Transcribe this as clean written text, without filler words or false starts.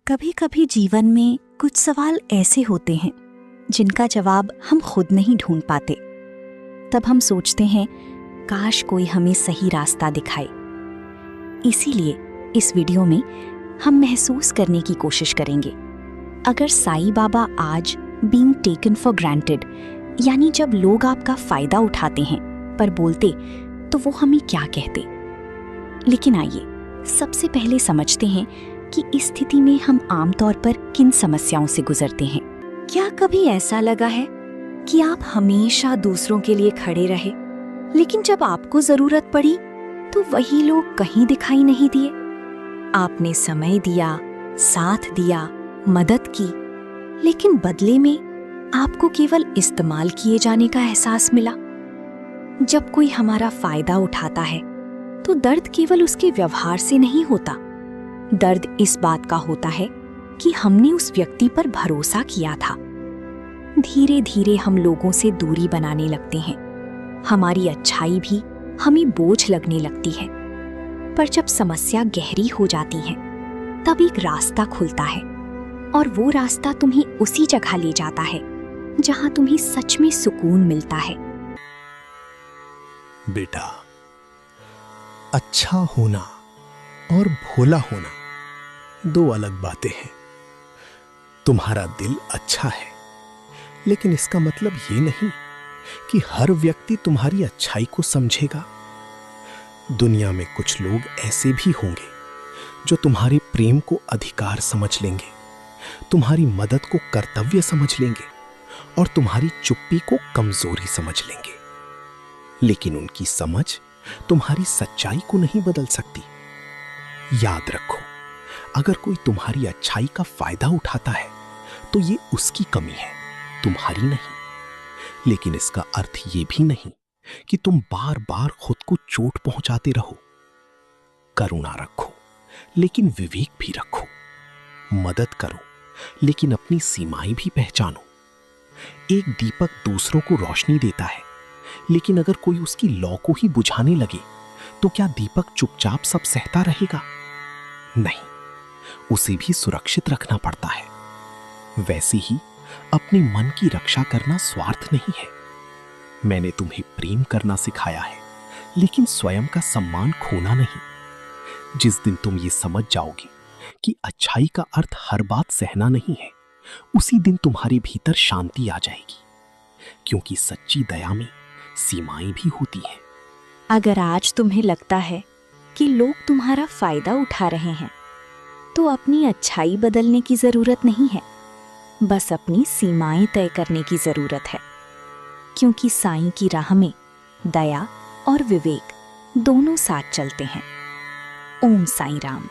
कभी कभी जीवन में कुछ सवाल ऐसे होते हैं जिनका जवाब हम खुद नहीं ढूंढ पाते। तब हम सोचते हैं काश कोई हमें सही रास्ता दिखाए। इसीलिए इस वीडियो में हम महसूस करने की कोशिश करेंगे, अगर साईं बाबा आज बीइंग टेकन फॉर ग्रांटेड, यानी जब लोग आपका फायदा उठाते हैं पर बोलते, तो वो हमें क्या कहते। लेकिन आइए सबसे पहले समझते हैं कि इस स्थिति में हम आमतौर पर किन समस्याओं से गुजरते हैं। क्या कभी ऐसा लगा है कि आप हमेशा दूसरों के लिए खड़े रहे, लेकिन जब आपको जरूरत पड़ी तो वही लोग कहीं दिखाई नहीं दिए? आपने समय दिया, साथ दिया, मदद की, लेकिन बदले में आपको केवल इस्तेमाल किए जाने का एहसास मिला। जब कोई हमारा फायदा उठाता है तो दर्द केवल उसके व्यवहार से नहीं होता, दर्द इस बात का होता है कि हमने उस व्यक्ति पर भरोसा किया था। धीरे धीरे हम लोगों से दूरी बनाने लगते हैं, हमारी अच्छाई भी हमें बोझ लगने लगती है। पर जब समस्या गहरी हो जाती है तब एक रास्ता खुलता है, और वो रास्ता तुम्हें उसी जगह ले जाता है जहां तुम्हें सच में सुकून मिलता है। बेटा, अच्छा होना और भोला होना दो अलग बातें हैं। तुम्हारा दिल अच्छा है, लेकिन इसका मतलब ये नहीं कि हर व्यक्ति तुम्हारी अच्छाई को समझेगा। दुनिया में कुछ लोग ऐसे भी होंगे जो तुम्हारे प्रेम को अधिकार समझ लेंगे, तुम्हारी मदद को कर्तव्य समझ लेंगे और तुम्हारी चुप्पी को कमजोरी समझ लेंगे। लेकिन उनकी समझ तुम्हारी सच्चाई को नहीं बदल सकती। याद रखो, अगर कोई तुम्हारी अच्छाई का फायदा उठाता है तो ये उसकी कमी है, तुम्हारी नहीं। लेकिन इसका अर्थ ये भी नहीं कि तुम बार बार खुद को चोट पहुंचाते रहो। करुणा रखो, लेकिन विवेक भी रखो। मदद करो, लेकिन अपनी सीमाएं भी पहचानो। एक दीपक दूसरों को रोशनी देता है, लेकिन अगर कोई उसकी लौ को ही बुझाने लगे तो क्या दीपक चुपचाप सब सहता रहेगा? नहीं, उसे भी सुरक्षित रखना पड़ता है। वैसे ही अपने मन की रक्षा करना स्वार्थ नहीं है। मैंने तुम्हें प्रेम करना सिखाया है, लेकिन स्वयं का सम्मान खोना नहीं। जिस दिन तुम ये समझ जाओगे कि अच्छाई का अर्थ हर बात सहना नहीं है, उसी दिन तुम्हारे भीतर शांति आ जाएगी, क्योंकि सच्ची दया में सीमाएं भी होती हैं। अगर आज तुम्हें लगता है कि लोग तुम्हारा फायदा उठा रहे हैं, तो अपनी अच्छाई बदलने की जरूरत नहीं है, बस अपनी सीमाएं तय करने की जरूरत है। क्योंकि साईं की राह में दया और विवेक दोनों साथ चलते हैं। ओम साईं राम।